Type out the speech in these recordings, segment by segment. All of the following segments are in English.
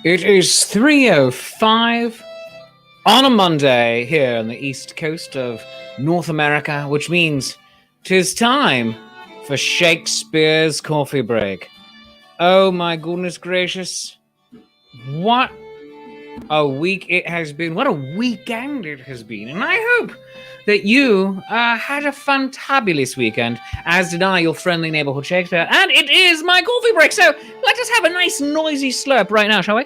It is 3:05 on a Monday here on the east coast of North America, which means 'tis time for Shakespeare's coffee break. Oh my goodness gracious. What a week it has been. What a weekend it has been. And I hope that you had a fantabulous weekend, as did I, your friendly neighborhood Shakespeare. And it is my coffee break, so let us have a nice noisy slurp right now, shall we?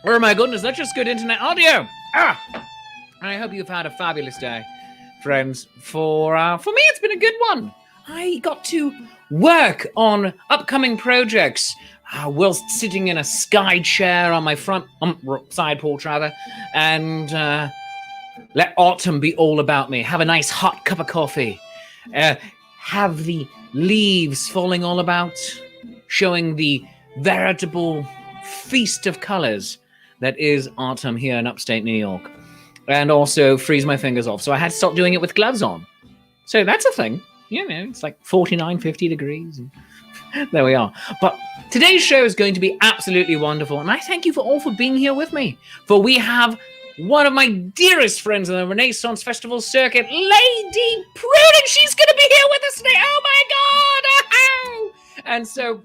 Oh my goodness, that's just good internet audio. I hope you've had a fabulous day, friends. For me, it's been a good one. I got to work on upcoming projects whilst sitting in a sky chair on my front side porch, rather, and let autumn be all about me. Have a nice hot cup of coffee. Have the leaves falling all about, showing the veritable feast of colors that is autumn here in upstate New York, and also freeze my fingers off. So I had to stop doing it with gloves on. So that's a thing. You know, it's like 49, 50 degrees. And there we are. But today's show is going to be absolutely wonderful. And I thank you all for being here with me. For we have one of my dearest friends in the Renaissance Festival circuit, Lady Prudence. She's going to be here with us today. Oh my God. Oh! And so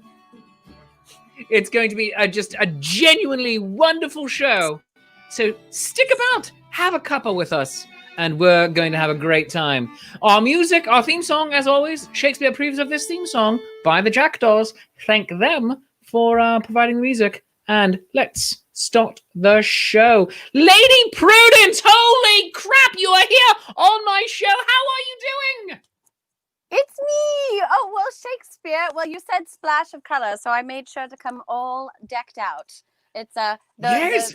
it's going to be just a genuinely wonderful show. So stick about, have a cuppa with us, and we're going to have a great time. Our music, our theme song, as always, Shakespeare approves of this theme song by the Jackdaws. Thank them for providing the music. And let's start the show. Lady Prudence, holy crap, you are here on my show. How are you doing? It's me! Oh, well, Shakespeare. Well, you said splash of color, so I made sure to come all decked out. It's Yes.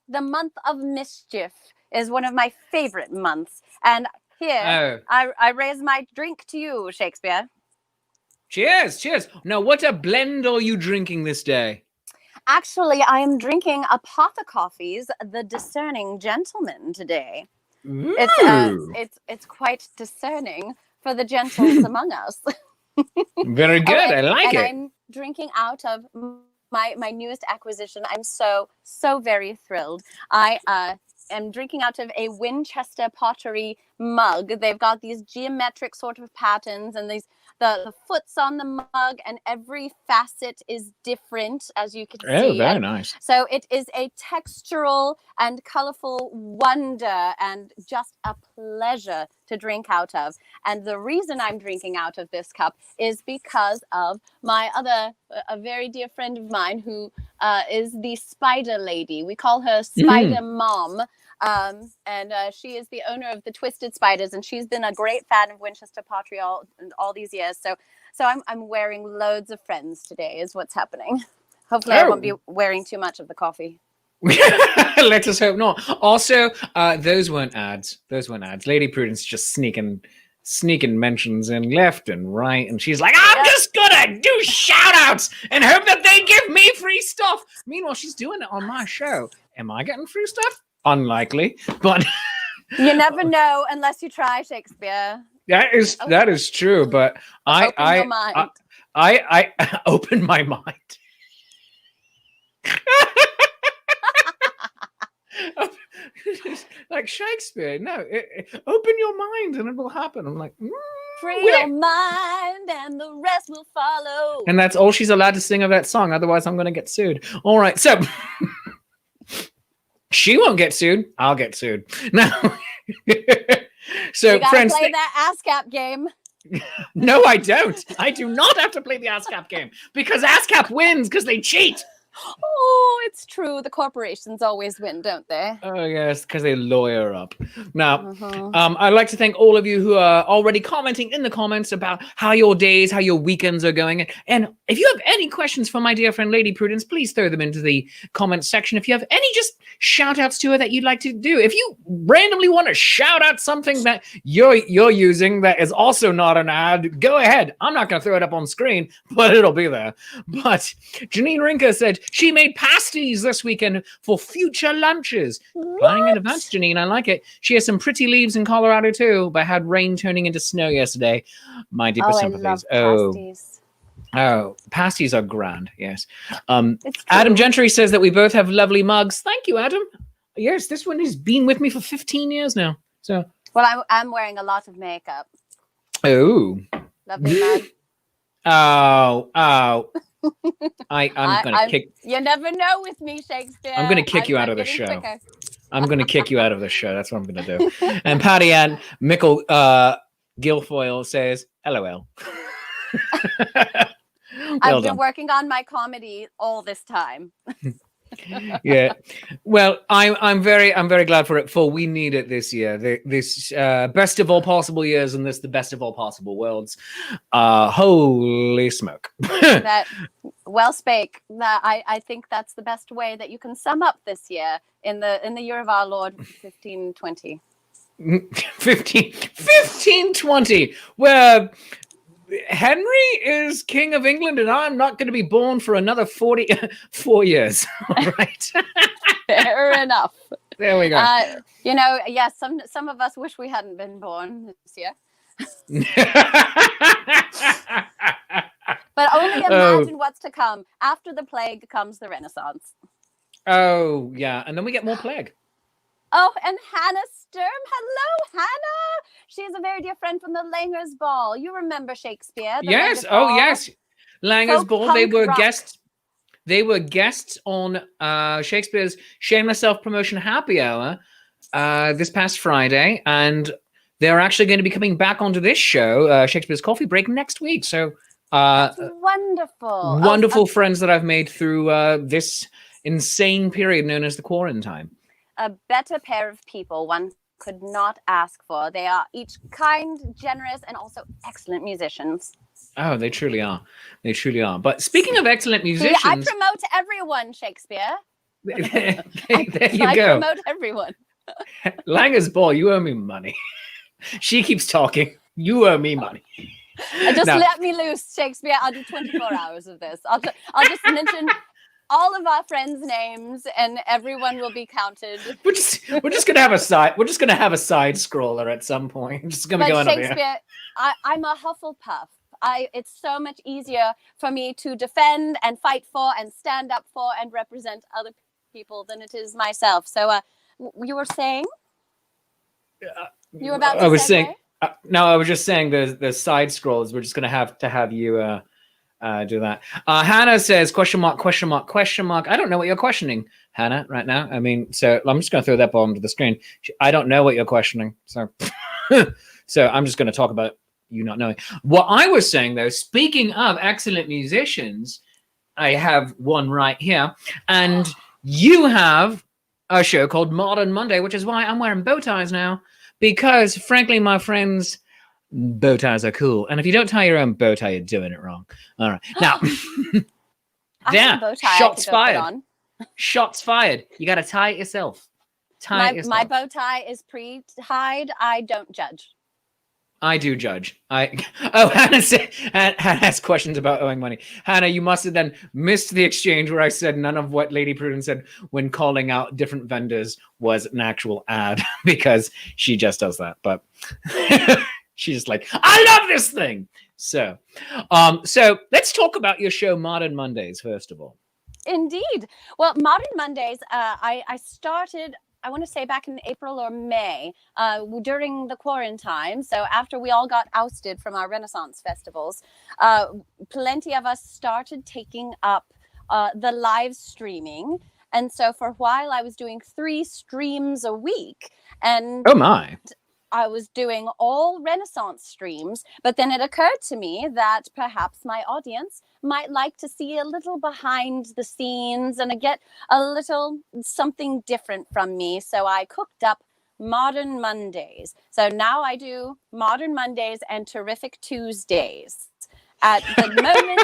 the month of mischief is one of my favorite months. And here, I raise my drink to you, Shakespeare. Cheers, cheers. Now, what a blend are you drinking this day? Actually, I am drinking Apothecoffee's The Discerning Gentleman today. Ooh. It's quite discerning for the gentles among us. Very good. I like it. I'm drinking out of my newest acquisition. I'm so very thrilled. I am drinking out of a Winchester pottery mug. They've got these geometric sort of patterns, and the foots on the mug, and every facet is different, as you can see. Oh, very nice. So it is a textural and colorful wonder, and just a pleasure to drink out of. And the reason I'm drinking out of this cup is because of a very dear friend of mine who is the Spider Lady. We call her Spider Mom. And she is the owner of the Twisted Spiders, and she's been a great fan of Winchester pottery all these years. So I'm wearing loads of friends today is what's happening. Hopefully I won't be wearing too much of the coffee. Let us hope not. Also, those weren't ads. Lady Prudence just sneaking mentions in left and right, and she's like, I'm just gonna do shout outs and hope that they give me free stuff. Meanwhile, she's doing it on my show. Am I getting free stuff? Unlikely, but you never know unless you try, Shakespeare. That is true, but I open my mind. Like Shakespeare, no, open your mind and it will happen. I'm like, free your mind and the rest will follow. And that's all she's allowed to sing of that song. Otherwise, I'm going to get sued. All right, so she won't get sued. I'll get sued. Now, so you gotta friends, play that ASCAP game. No, I don't. I do not have to play the ASCAP game because ASCAP wins because they cheat. Oh, it's true. The corporations always win, don't they? Oh, yes, because they lawyer up. Now, I'd like to thank all of you who are already commenting in the comments about how your days, how your weekends are going. And if you have any questions for my dear friend Lady Prudence, please throw them into the comments section. If you have any just shout outs to her that you'd like to do, if you randomly want to shout out something that you're using that is also not an ad, go ahead. I'm not going to throw it up on screen, but it'll be there. But Janine Rinker said, she made pasties this weekend for future lunches. Planning in advance, Janine. I like it. She has some pretty leaves in Colorado too, but had rain turning into snow yesterday. My deepest sympathies. I love pasties. Oh, pasties are grand. Yes. It's Adam true. Gentry says that we both have lovely mugs. Thank you, Adam. Yes, this one has been with me for 15 years now. So, Well, I'm wearing a lot of makeup. oh, Lovely mug. oh. I'm gonna I'm. kick. You never know with me, Shakespeare. I'm gonna kick you out I'm of the getting show. quicker. I'm gonna kick you out of the show. That's what I'm gonna do. And Patty Ann Mickle Guilfoyle says, "LOL." I've been Done. working on my comedy all this time. Yeah. Well, I'm very glad for it. For we need it this year. This best of all possible years, and this the best of all possible worlds. Holy smoke! That well spake. That I think that's the best way that you can sum up this year in the year of our Lord 1520. 1520, where Henry is King of England, and I'm not going to be born for another 44 years. Right. Fair enough. There we go. Yes, some of us wish we hadn't been born this year. But only imagine what's to come. After the plague comes the Renaissance. Oh, yeah. And then we get more plague. Oh, and Hannah Sturm. Hello, Hannah. She's a very dear friend from the Langers Ball. You remember Shakespeare? Yes. Langers Oh, Ball? yes. Langers Folk Ball. They punk were rock. guests. They were guests on Shakespeare's Shameless Self-Promotion Happy Hour this past Friday. And they're actually going to be coming back onto this show, Shakespeare's Coffee Break, next week. So That's wonderful. wonderful friends that I've made through this insane period known as the quarantine. A better pair of people one could not ask for. They are each kind, generous, and also excellent musicians. Oh, they truly are. They truly are. But speaking of excellent musicians... See, I promote everyone, Shakespeare. there you I go. promote everyone. Langers Ball, you owe me money. She keeps talking. You owe me money. Just let me loose, Shakespeare. I'll do 24 hours of this. I'll just mention all of our friends' names, and everyone will be counted. We're just gonna have a side. We're just gonna have a side scroller at some point. Just gonna go on up here. Shakespeare, I'm a Hufflepuff. It's so much easier for me to defend and fight for and stand up for and represent other people than it is myself. So, you were saying? You were about to I was segue? saying. No, I was just saying the side scrolls. We're just gonna have to have you do that. Hannah says, question mark, question mark, question mark. I don't know what you're questioning, Hannah, right now. I mean, so I'm just going to throw that ball onto the screen. I don't know what you're questioning. So, so I'm just going to talk about you not knowing. What I was saying, though, speaking of excellent musicians, I have one right here. And you have a show called Modern Monday, which is why I'm wearing bow ties now. Because, frankly, my friends... bow ties are cool, and if you don't tie your own bow tie, you're doing it wrong. All right, now, shots fired. Shots fired. You got to tie it yourself. My bow tie is pre-tied. I don't judge. I do judge. Hannah has questions about owing money. Hannah, you must have then missed the exchange where I said none of what Lady Prudence said when calling out different vendors was an actual ad, because she just does that. But she's just like, I love this thing. So let's talk about your show, Modern Mondays, first of all. Indeed. Well, Modern Mondays, I started, I want to say back in April or May, during the quarantine. So after we all got ousted from our Renaissance festivals, plenty of us started taking up the live streaming. And so for a while, I was doing 3 streams a week. And oh my. I was doing all Renaissance streams, but then it occurred to me that perhaps my audience might like to see a little behind the scenes and get a little something different from me. So I cooked up Modern Mondays. So now I do Modern Mondays and Terrific Tuesdays. At the moment,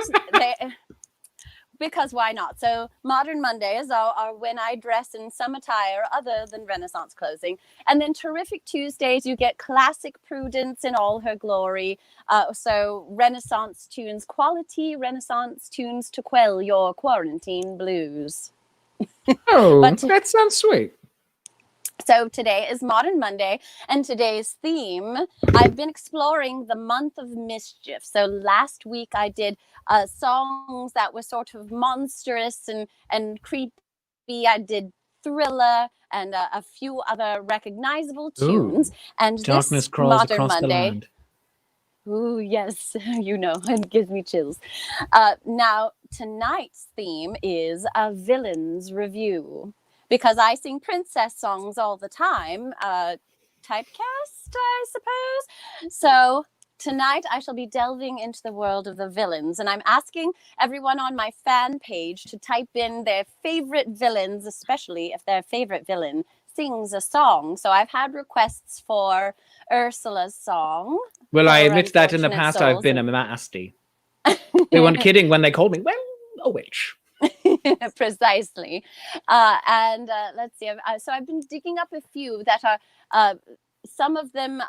because why not? So Modern Mondays are when I dress in some attire other than Renaissance clothing. And then Terrific Tuesdays, you get classic Prudence in all her glory. So Renaissance tunes quality, Renaissance tunes to quell your quarantine blues. Oh, that sounds sweet. So today is Modern Monday, and today's theme, I've been exploring the month of mischief. So last week I did songs that were sort of monstrous and creepy. I did Thriller and a few other recognizable tunes. Ooh, And darkness this crawls Modern across the Monday, land. ooh, yes, it gives me chills. Now, tonight's theme is a villain's review. Because I sing princess songs all the time, typecast, I suppose. So tonight I shall be delving into the world of the villains, and I'm asking everyone on my fan page to type in their favorite villains, especially if their favorite villain sings a song. So I've had requests for Ursula's song. Well, I Poor admit that in the Unfortunate past I've Souls, been a nasty. They weren't kidding when they called me, well, a witch. Precisely. And let's see. So I've been digging up a few that are some of them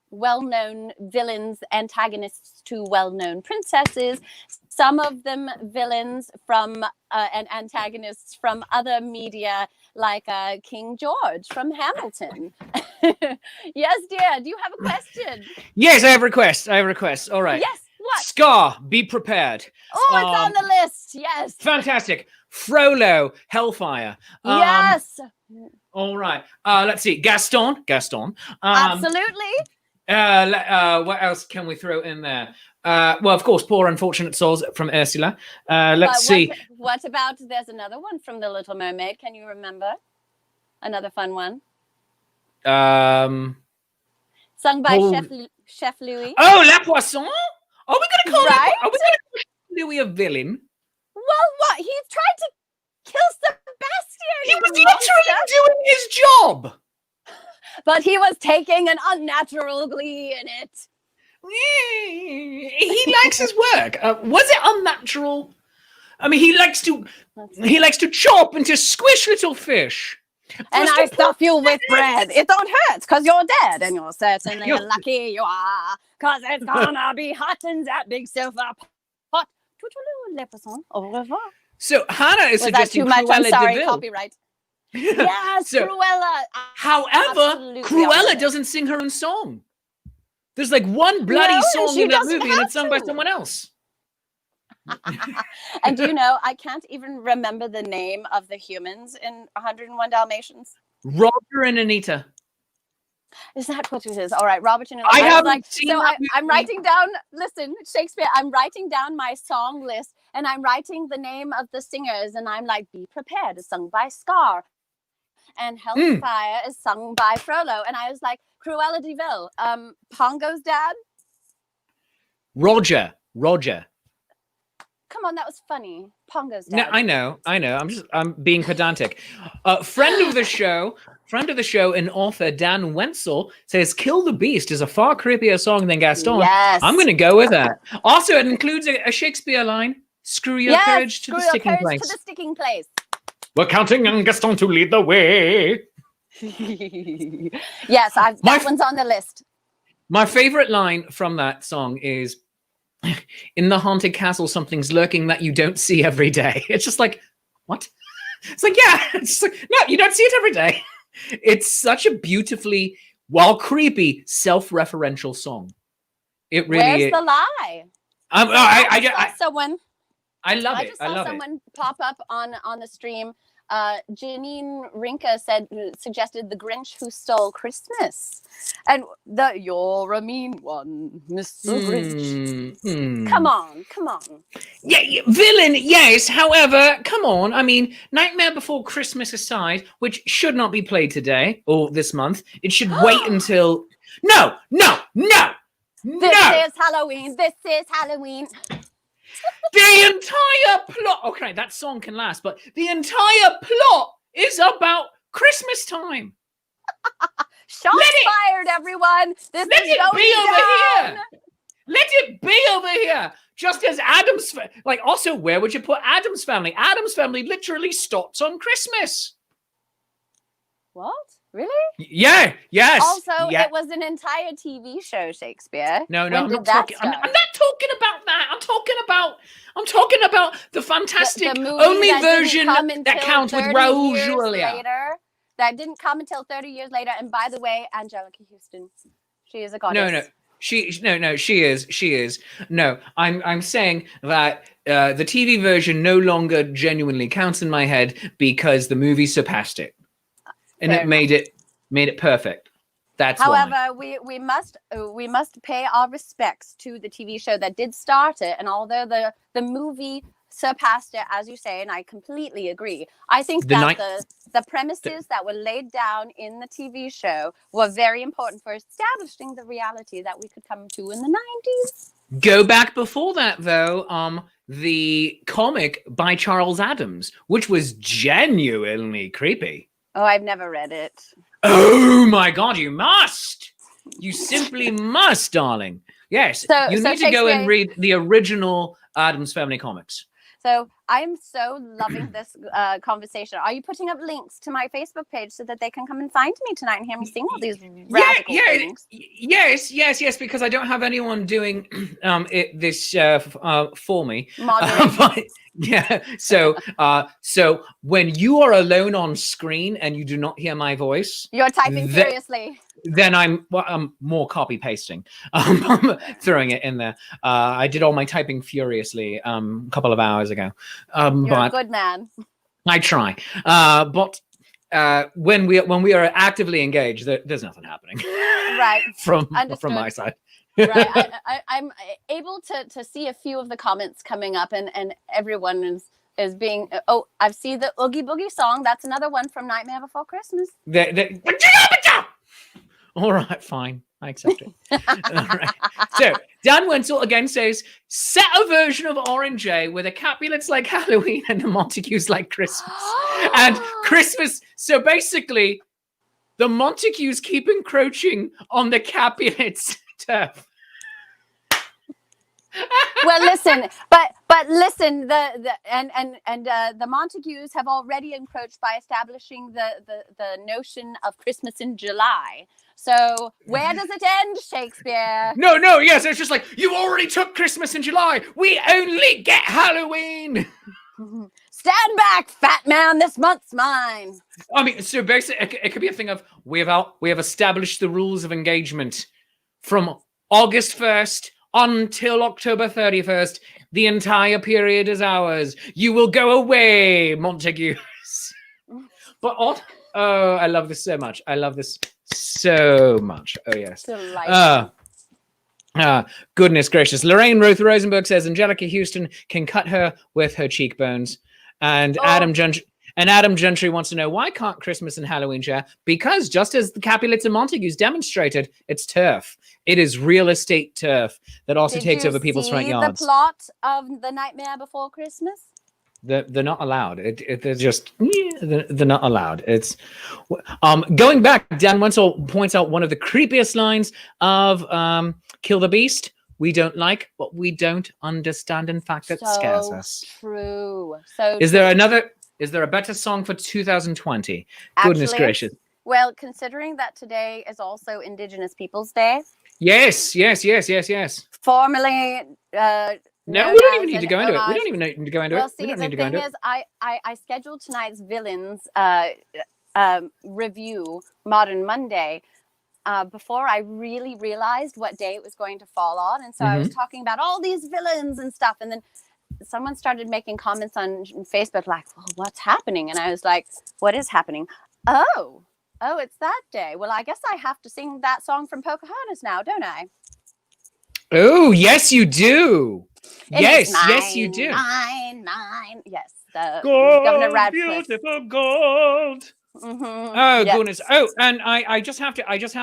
well-known villains, antagonists to well-known princesses. Some of them villains from and antagonists from other media, like King George from Hamilton. Yes, dear. Do you have a question? Yes, I have requests. All right. Yes. What? Scar, be prepared. Oh, it's on the list. Yes. Fantastic. Frollo, Hellfire. Yes. All right. Let's see. Gaston. Absolutely. What else can we throw in there? Well, of course, Poor Unfortunate Souls from Ursula. Let's see. What about, there's another one from The Little Mermaid. Can you remember? Another fun one. Sung by Chef Louis. Oh, La Poisson? Are we going to call right? Are we going to call Louis a villain? Well, what? He tried to kill Sebastian. He was literally doing his job. But he was taking an unnatural glee in it. He likes his work. Was it unnatural? I mean, he likes to chop and to squish little fish. And I stuff you with bread. It don't hurt because you're dead, and you're certainly lucky you are, because it's gonna be hot in that big silver pot. Au revoir. So Hannah is suggesting too much? Cruella I'm sorry, de Vil. copyright. Yes, So, Cruella. However, Cruella doesn't sing her own song. There's like one bloody song in that movie, and it's sung by someone else. And do you know, I can't even remember the name of the humans in 101 Dalmatians. Roger and Anita. Is that what it is? All right, Robert and I haven't seen that movie. I'm writing down, listen, Shakespeare, I'm writing down my song list, and I'm writing the name of the singers, and I'm like, Be Prepared is sung by Scar, and Hellfire is sung by Frollo. And I was like, Cruella de Vil, Pongo's dad? Roger. Come on, that was funny. Pongo's dad. No, I know. I'm being pedantic. Friend of the show and author Dan Wenzel says Kill the Beast is a far creepier song than Gaston. Yes. I'm going to go with that. Also, it includes a Shakespeare line. Screw your courage to the sticking place. To the sticking place. We're counting on Gaston to lead the way. Yes, that one's on the list. My favorite line from that song is, in the haunted castle, something's lurking that you don't see every day. It's just like, what? It's like, yeah. It's like, no, you don't see it every day. It's such a beautifully, while creepy, self-referential song. It really is. Where's the lie? I someone. I love it. I just saw someone pop up on the stream. Janine Rinka suggested The Grinch Who Stole Christmas, and you're a mean one, Mr. Grinch. Come on. Yeah, villain, yes. However, come on. I mean, Nightmare Before Christmas aside, which should not be played today or this month. It should wait until. No. This is Halloween. The entire plot. Okay, that song can last, but the entire plot is about Christmas time. Shots fired, everyone. Let it be over here. Let it be over here. Just as Adam's, also, where would you put Adam's family? Adam's family literally stops on Christmas. What? Really? Yeah. Yes. Also, it was an entire TV show, Shakespeare. No, I'm not talking. I'm not talking about that. I'm talking about the fantastic the movie only that version didn't come that counts with Raoul Julia. Later. that didn't come until 30 years later. And by the way, Angelica Houston, she is a goddess. No. She is. No, I'm saying that the TV version no longer genuinely counts in my head because the movie surpassed it. And Fair it made it perfect. That's However, why. we must pay our respects to the TV show that did start it. And although the movie surpassed it, as you say, and I completely agree, I think the premises that were laid down in the TV show were very important for establishing the reality that we could come to in the 90s. Go back before that, though. The comic by Charles Addams, which was genuinely creepy. Oh, I've never read it. Oh my God, you must! You simply must, darling. Yes, you need to go and read the original Addams Family comics. So I'm so loving this conversation. Are you putting up links to my Facebook page so that they can come and find me tonight and hear me sing all these radical things? Yes, because I don't have anyone doing this for me. Yeah. So when you are alone on screen and you do not hear my voice, you're typing furiously. Then I'm more copy pasting. I'm throwing it in there. I did all my typing furiously a couple of hours ago. You're a good man. I try. But when we are actively engaged, there's nothing happening. Right. from my side. Right. I'm able to see a few of the comments coming up, and everyone is being. Oh, I see the Oogie Boogie song. That's another one from Nightmare Before Christmas. All right, fine. I accept it. All right. So Dan Wenzel again says, set a version of Orange with the Capulets like Halloween and the Montagues like Christmas. And Christmas. So basically, the Montagues keep encroaching on the Capulets' turf. Well, listen, but listen, the Montagues have already encroached by establishing the notion of Christmas in July. So where does it end, Shakespeare? No, yes, it's just like, you already took Christmas in July. We only get Halloween. Stand back, fat man. This month's mine. I mean, so basically, it could be a thing of we have established the rules of engagement from August 1st until October 31st. The entire period is ours. You will go away, Montagues. But I love this so much. I love this so much. Oh yes. Goodness gracious. Lorraine Ruth Rosenberg says Angelica Houston can cut her with her cheekbones. And Adam Gentry wants to know, why can't Christmas and Halloween share? Because just as the Capulets and Montagues demonstrated, it's turf. It is real estate turf that also takes over people's front yards. The plot of The Nightmare Before Christmas? They're not allowed. They're just they're not allowed. It's going back. Dan Wenzel points out one of the creepiest lines of Kill the Beast. We don't like what we don't understand. In fact, it scares us. True. So is there a better song for 2020? Goodness gracious. Well, considering that today is also Indigenous Peoples Day. Yes. Formerly. No, we don't even need to go into it. We don't even need to go into it. Well, see, the thing is, I scheduled tonight's Villains review, Modern Monday, before I really realized what day it was going to fall on. And so I was talking about all these villains and stuff. And then someone started making comments on Facebook like, well, what's happening? And I was like, what is happening? Oh, it's that day. Well, I guess I have to sing that song from Pocahontas now, don't I? Oh, yes, you do. Yes, you do. Mine. Yes, the gold, Governor Radcliffe. Beautiful gold. Oh, yes. Goodness. Oh, and I just have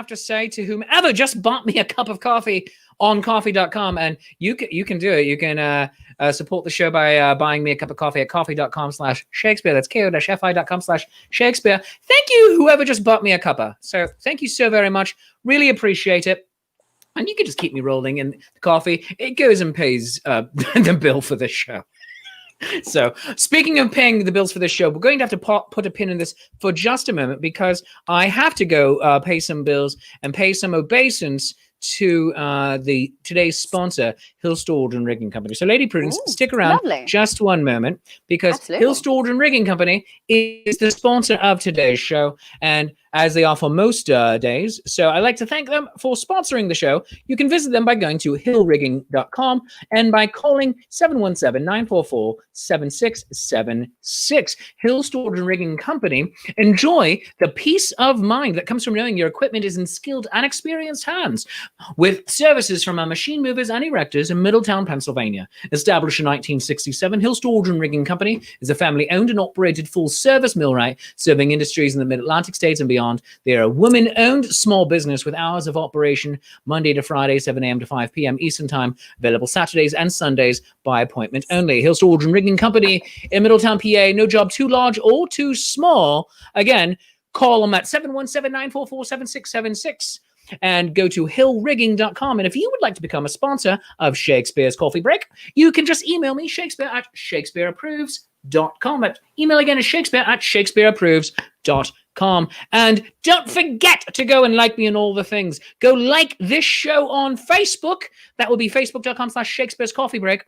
to say to whomever just bought me a cup of coffee on coffee.com, and you can do it. You can support the show by buying me a cup of coffee at coffee.com/Shakespeare. That's ko-fi.com/Shakespeare. Thank you, whoever just bought me a cuppa. So thank you so very much. Really appreciate it. And you can just keep me rolling in the coffee. It goes and pays the bill for this show. So speaking of paying the bills for this show, we're going to have to put a pin in this for just a moment, because I have to go pay some bills and pay some obeisance to the today's sponsor, Hill Storage and Rigging Company. So, Lady Prudence, stick around just one moment, because Hill Storage and Rigging Company is the sponsor of today's show, and as they are for most days. So I'd like to thank them for sponsoring the show. You can visit them by going to hillrigging.com and by calling 717-944-7676. Hill Storage and Rigging Company. Enjoy the peace of mind that comes from knowing your equipment is in skilled and experienced hands, with services from our machine movers and erectors in Middletown, Pennsylvania. Established in 1967, Hill Storage and Rigging Company is a family-owned and operated full-service millwright serving industries in the Mid-Atlantic states and beyond. They are a woman-owned small business with hours of operation Monday to Friday, 7 a.m. to 5 p.m. Eastern Time, available Saturdays and Sundays by appointment only. Hill Storage and Rigging Company in Middletown, PA. No job too large or too small. Again, call them at 717-944-7676 and go to hillrigging.com. And if you would like to become a sponsor of Shakespeare's Coffee Break, you can just email me, Shakespeare at shakespeareapproves.com. That email again is Shakespeare at shakespeareapproves.com. And don't forget to go and like me on all the things. Go like this show on Facebook. That will be facebook.com/Shakespeare's Coffee Break.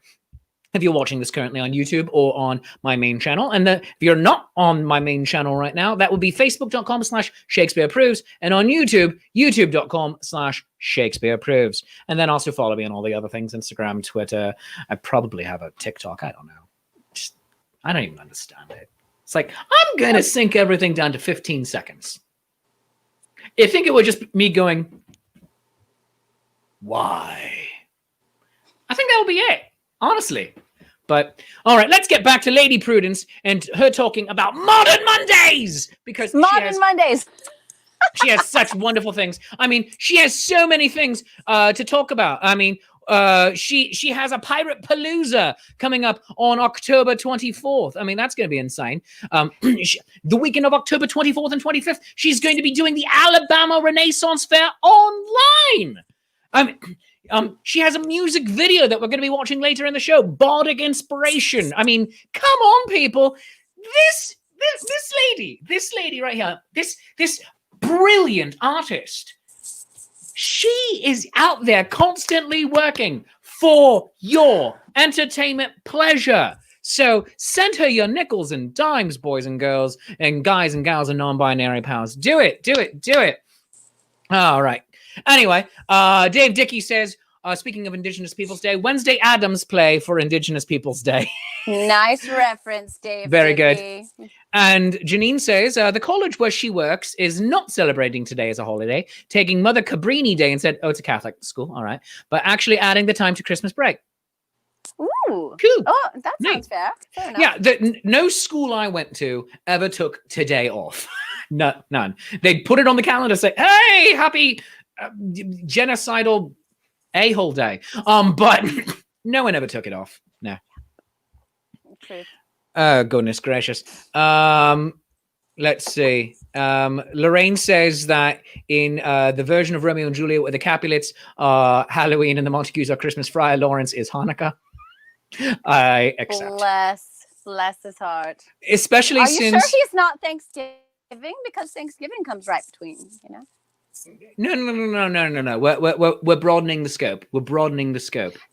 If you're watching this currently on YouTube or on my main channel, and if you're not on my main channel right now, that would be facebook.com/ShakespeareApproves, and on YouTube, youtube.com/ShakespeareApproves. And then also follow me on all the other things, Instagram, Twitter. I probably have a TikTok. I don't know. I don't even understand it. It's like, I'm going to sync everything down to 15 seconds. I think it was just me going, why? I think that will be it. Honestly. But all right, let's get back to Lady Prudence and her talking about Modern Mondays, because Mondays. She has such wonderful things. I mean, she has so many things to talk about. I mean, she has a Pirate Palooza coming up on October 24th. I mean, that's going to be insane. The weekend of October 24th and 25th, she's going to be doing the Alabama Renaissance Fair online. She has a music video that we're going to be watching later in the show, Bardic Inspiration. I mean, come on, people. This lady right here, this brilliant artist, she is out there constantly working for your entertainment pleasure. So send her your nickels and dimes, boys and girls, and guys and gals and non-binary pals. Do it. All right. Anyway, Dave Dickey says, speaking of Indigenous Peoples Day, Wednesday Addams play for Indigenous Peoples Day. Nice reference, Dave. Very Dickey. good. And Janine says, the college where she works is not celebrating today as a holiday, taking Mother Cabrini Day and said, oh, it's a Catholic school, all right, but actually adding the time to Christmas break. Ooh. Cool. Oh, that sounds fair. Fair enough. Yeah, no school I went to ever took today off. None. They'd put it on the calendar, say, hey, happy genocidal a-hole day. But no one ever took it off. No. True. Goodness gracious. Let's see. Lorraine says that in the version of Romeo and Juliet where the Capulets are Halloween and the Montagues are Christmas, Friar Lawrence is Hanukkah. I accept. Bless his heart. Especially since... Are you since... sure he's not Thanksgiving? Because Thanksgiving comes right between, you know? No. We're broadening the scope.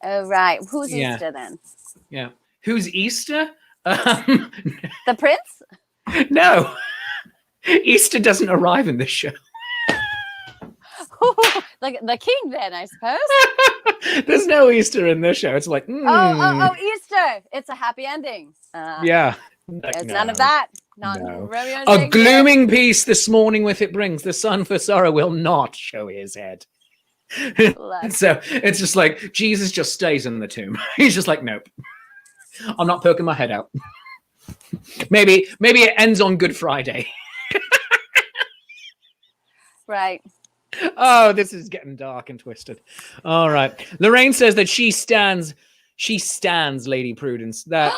Oh, right. Who's Easter then? Yeah. Who's Easter? The prince? No. Easter doesn't arrive in this show. The king then, I suppose. There's no Easter in this show. It's like, Oh, Easter. It's a happy ending. Yeah. There's none of that. No. A glooming peace this morning with it brings. The sun for sorrow will not show his head. So it's just like Jesus just stays in the tomb. He's just like, nope. I'm not poking my head out. Maybe it ends on Good Friday. Right. Oh, this is getting dark and twisted. All right. Lorraine says that she stands Lady Prudence. That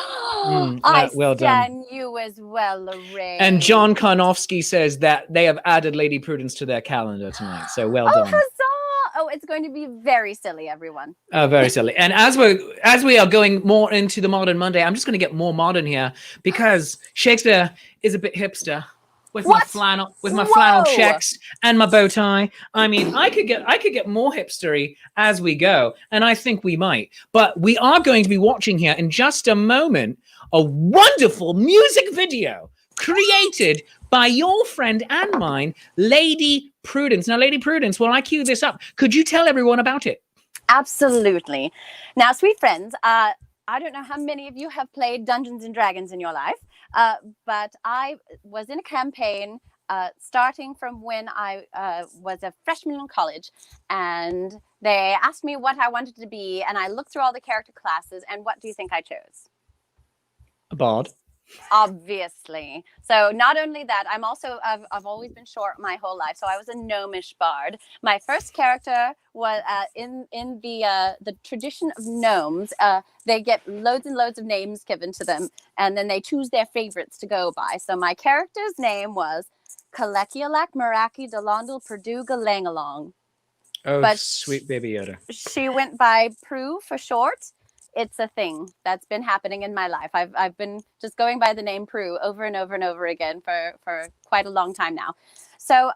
well done. I stand you as well, Lorraine. And John Karnofsky says that they have added Lady Prudence to their calendar tonight. So well done. Huzzah! Oh, it's going to be very silly, everyone. Very silly. And as we are going more into the Modern Monday, I'm just going to get more modern here because Shakespeare is a bit hipster. with What? my flannel Whoa! checks and my bow tie. I mean, I could get more hipstery as we go, and I think we might. But we are going to be watching here in just a moment a wonderful music video created by your friend and mine, Lady Prudence. Now, Lady Prudence, while I cue this up, could you tell everyone about it? Absolutely. Now, sweet friends, I don't know how many of you have played Dungeons and Dragons in your life, but I was in a campaign starting from when I was a freshman in college, and they asked me what I wanted to be, and I looked through all the character classes, and what do you think I chose? A bard. Obviously. So not only that, I've always been short my whole life, so I was a gnomish bard. My first character was in the tradition of gnomes. They get loads and loads of names given to them, and then they choose their favorites to go by. So my character's name was Kalekialak Maraki Delondal Perduga Langalong. Oh, But sweet baby Yoda. She went by Prue for short. It's a thing that's been happening in my life. I've been just going by the name Prue over and over and over again for quite a long time now. So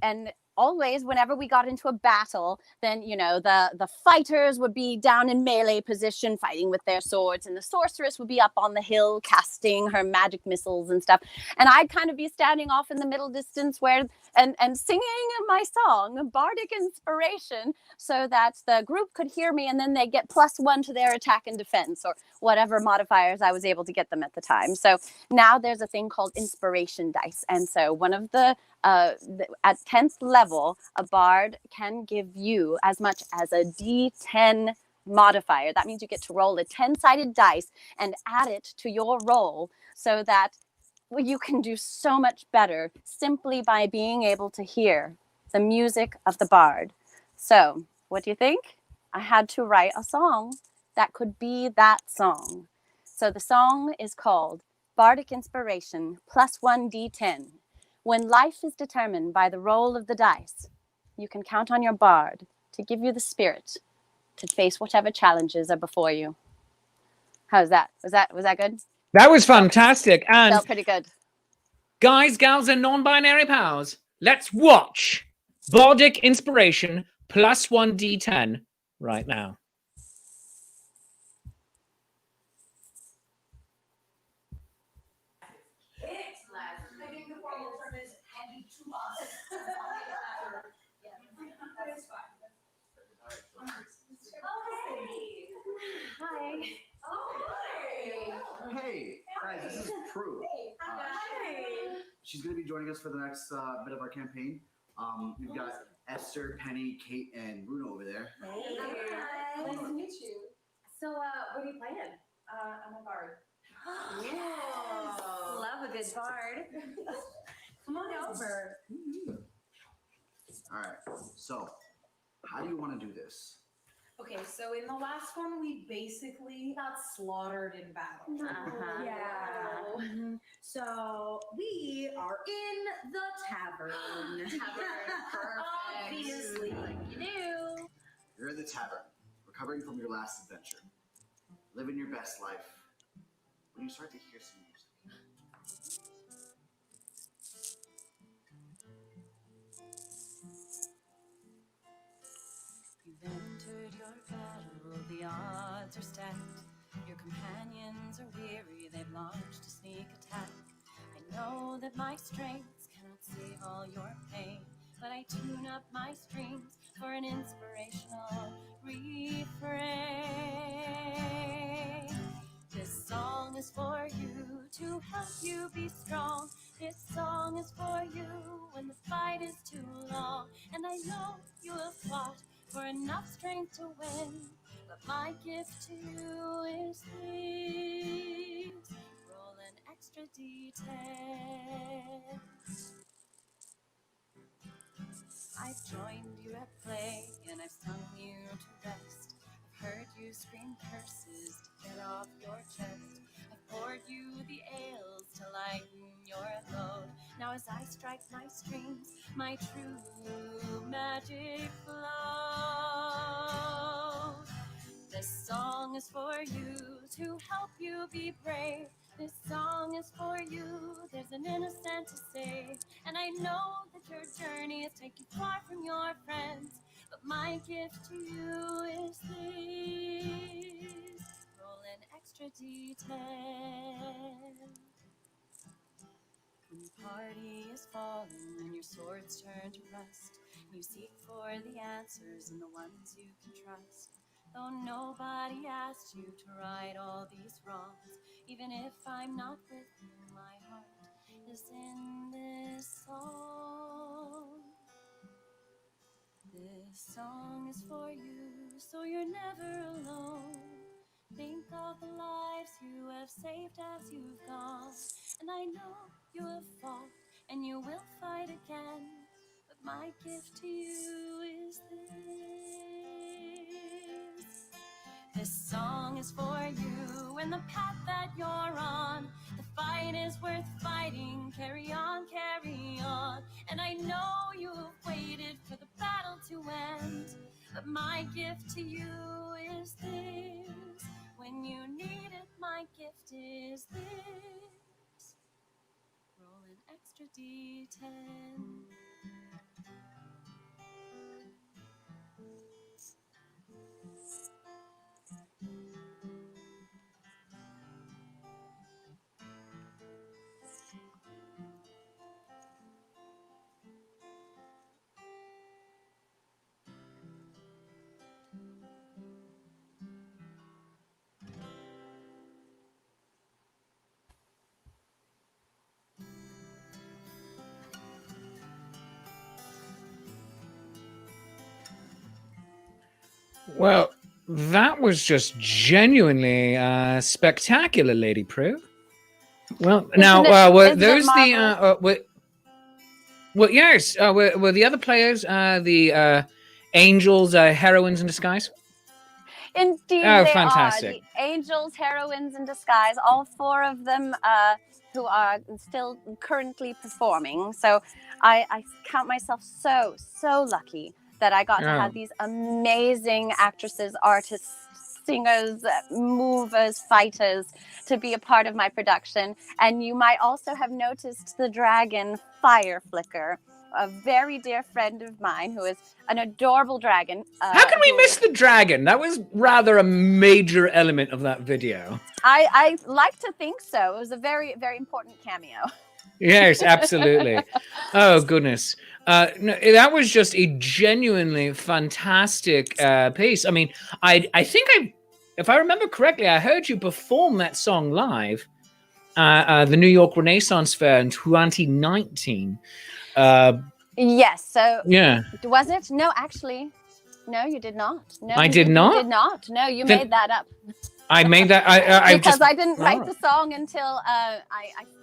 and always whenever we got into a battle, then the fighters would be down in melee position fighting with their swords, and the sorceress would be up on the hill casting her magic missiles and stuff, and I'd kind of be standing off in the middle distance where and singing my song Bardic Inspiration, so that the group could hear me, and then they get +1 to their attack and defense, or whatever modifiers I was able to get them at the time. So now there's a thing called inspiration dice, and so one of the at 10th level, a bard can give you as much as a D10 modifier. That means you get to roll a 10-sided dice and add it to your roll, so that you can do so much better simply by being able to hear the music of the bard. So, what do you think? I had to write a song that could be that song. So the song is called Bardic Inspiration +1 D10. When life is determined by the roll of the dice, you can count on your bard to give you the spirit to face whatever challenges are before you. How's that? Was that good? That was fantastic. And felt pretty good. Guys, gals, and non-binary powers, let's watch Bardic Inspiration +1 D10 right now. Hi. Hey, guys, this is Prue. She's going to be joining us for the next bit of our campaign. We've got Esther, Penny, Kate, and Bruno over there. Hey. Hi. Nice to meet you. So, what are you playing? I'm a bard. Yes. Love a good bard. Come on over. All right. So, how do you want to do this? Okay, so in the last one, we basically got slaughtered in battle. Yeah. So we are in the tavern. Obviously, like you do. You're in the tavern, recovering from your last adventure, living your best life. When you start to hear some music. You've entered your battle, the odds are stacked. Your companions are weary, they've launched a sneak attack. I know that my strengths cannot save all your pain, but I tune up my strings for an inspirational refrain. This song is for you to help you be strong. This song is for you when the fight is too long. And I know you have fought for enough strength to win, but my gift to you is this. Roll an extra D10. I've joined you at play and I've sung you to rest. I've heard you scream curses to get off your chest. I've poured you the ales to lighten your load. Now as I strike my strings, my true magic flows. This song is for you to help you be brave. This song is for you. There's an innocent to save, and I know that your journey has taken you far from your friends. But my gift to you is this. Roll an extra D10. When the party is falling and your swords turn to rust, you seek for the answers in the ones you can trust. Though nobody asked you to right all these wrongs, even if I'm not with you, my heart is in this song. This song is for you, so you're never alone. Think of the lives you have saved as you've gone. And I know you have fought and you will fight again. But my gift to you is this. This song is for you and the path that you're on. The fight is worth fighting. Carry on, carry on. And I know you have waited for the battle to end. But my gift to you is this. When you need it, my gift is this. Roll an extra D10. Well, that was just genuinely spectacular, Lady Prue. Well, now were isn't it those the marvelous? well, yes, were the other players the angels, heroines in disguise? Indeed, Oh, they fantastic. are the angels, heroines in disguise. All four of them who are still currently performing. So I count myself so lucky that I got to Oh. have these amazing actresses, artists, singers, movers, fighters to be a part of my production. And you might also have noticed the dragon Fire Flicker, a very dear friend of mine who is an adorable dragon. How can we miss the dragon? That was rather a major element of that video. I like to think so. It was a very, very important cameo. Yes, absolutely. Oh, goodness. No, that was just a genuinely fantastic piece. I mean, I think if I remember correctly, I heard you perform that song live at the New York Renaissance Fair in 2019. Yes. So Yeah. was it? No, actually, no, you did not. No, I did not? You did not. No, you Then- made that up. I made that. I Because just, I didn't write Oh. the song until I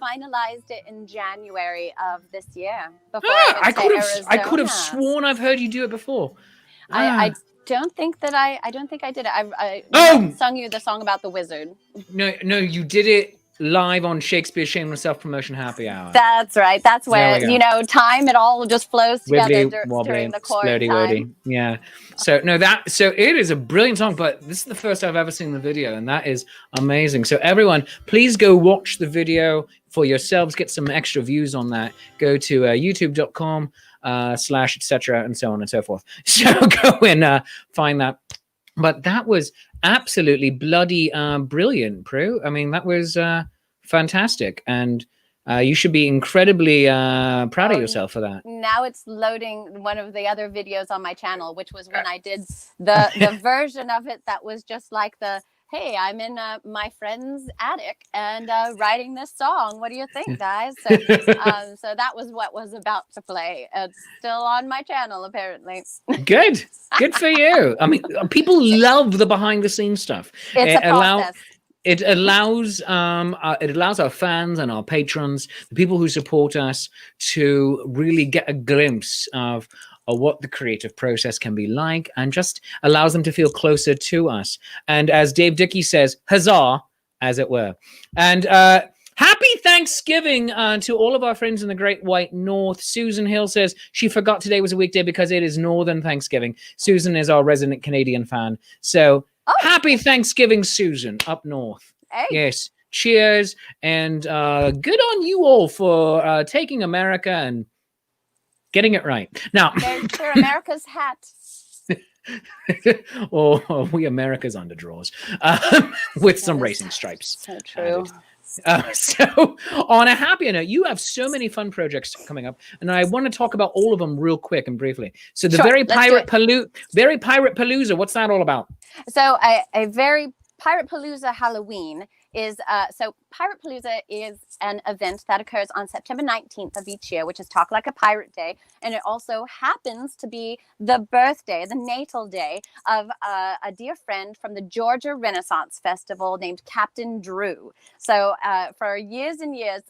finalized it in January of this year. Before I could have. I could have Arizona. sworn I've heard you do it before. I don't think that I don't think I did it. I Oh! sung you the song about the wizard. No, you did it live on Shakespeare Shameless Self-Promotion Happy Hour. That's right. That's There where we go. time it all just flows together Wibbly wobbly, during the splody quarantine. wordy. Yeah. So it is a brilliant song, but this is the first I've ever seen the video, and that is amazing. So everyone, please go watch the video for yourselves. Get some extra views on that. Go to youtube.com / etc. and so on and so forth. So go and find that. But that was absolutely bloody brilliant, Prue. I mean, that was fantastic, and you should be incredibly proud of yourself for that. Now it's loading one of the other videos on my channel, which was when I did the version of it that was just like hey, I'm in my friend's attic and writing this song. What do you think, guys? So, so that was what was about to play. It's still on my channel, apparently. Good for you. I mean, people love the behind the scenes stuff. It's a process. It allows our fans and our patrons, the people who support us, to really get a glimpse of what the creative process can be like, and just allows them to feel closer to us. And as Dave Dickey says, huzzah, as it were. And happy Thanksgiving to all of our friends in the Great White North. Susan Hill says she forgot today was a weekday because it is Northern Thanksgiving. Susan is our resident Canadian fan. So happy Thanksgiving, Susan, up north. Hey. Yes. cheers, and good on you all for taking America and getting it right. Now, There's for America's hat. or we America's underdraws with some That is racing stripes. So true. So on a happier note, you have so many fun projects coming up, and I want to talk about all of them real quick and briefly. So the Sure, Very let's do Pirate Palooza, what's that all about? So a very Pirate Palooza Halloween is so Pirate Palooza is an event that occurs on September 19th of each year, which is Talk Like a Pirate Day, and it also happens to be the birthday, the natal day of a dear friend from the Georgia Renaissance Festival named Captain Drew. So for years and years,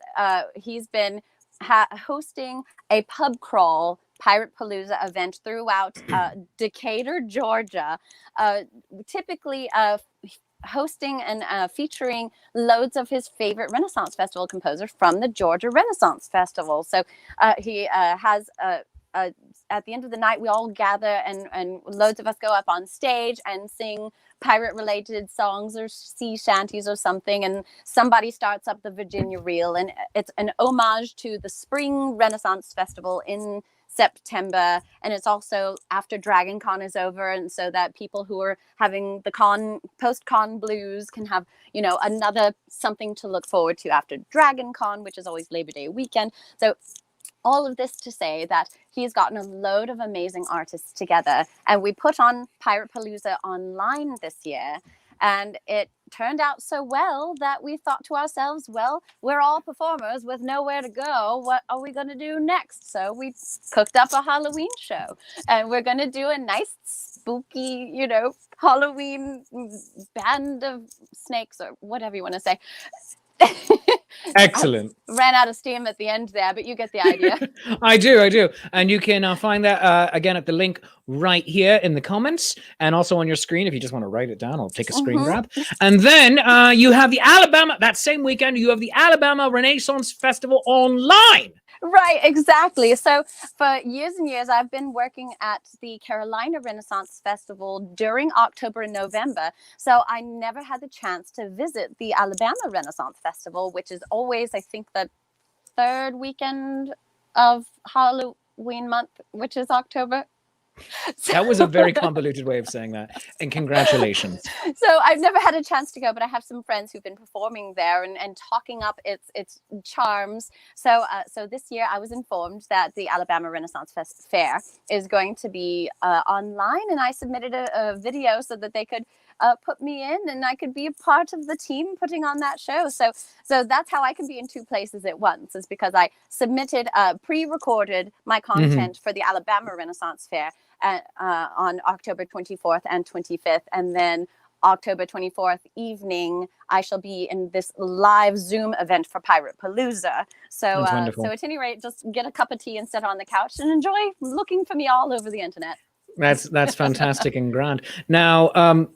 he's been hosting a pub crawl Pirate Palooza event throughout Decatur, Georgia, typically hosting and featuring loads of his favorite Renaissance Festival composers from the Georgia Renaissance Festival. So he has at the end of the night, we all gather and loads of us go up on stage and sing pirate related songs or sea shanties or something, and somebody starts up the Virginia Reel, and it's an homage to the Spring Renaissance Festival in September, and it's also after Dragon Con is over, and so that people who are having the post-con blues can have, you know, another something to look forward to after Dragon Con, which is always Labor Day weekend. So all of this to say that he's gotten a load of amazing artists together, and we put on Pirate Palooza online this year, and it turned out so well that we thought to ourselves, well, we're all performers with nowhere to go. What are we going to do next? So we cooked up a Halloween show, and we're going to do a nice spooky, you know, Halloween band of snakes or whatever you want to say. Excellent. Ran out of steam at the end there, but you get the idea. I do. And you can find that again at the link right here in the comments and also on your screen. If you just want to write it down, I'll take a screen grab. And then you have the that same weekend, you have the Alabama Renaissance Festival online. Right, exactly. So for years and years, I've been working at the Carolina Renaissance Festival during October and November. So I never had the chance to visit the Alabama Renaissance Festival, which is always, I think, the third weekend of Halloween month, which is October. That was a very convoluted way of saying that. And congratulations. So I've never had a chance to go, but I have some friends who've been performing there and talking up its charms. So this year I was informed that the Alabama Renaissance Fair is going to be online, and I submitted a video so that they could put me in, and I could be a part of the team putting on that show. So that's how I can be in two places at once, is because I submitted pre-recorded my content for the Alabama Renaissance Fair on October 24th and 25th, and then October 24th evening, I shall be in this live Zoom event for Pirate Palooza. So at any rate, just get a cup of tea and sit on the couch and enjoy looking for me all over the internet. That's fantastic and grand. Now,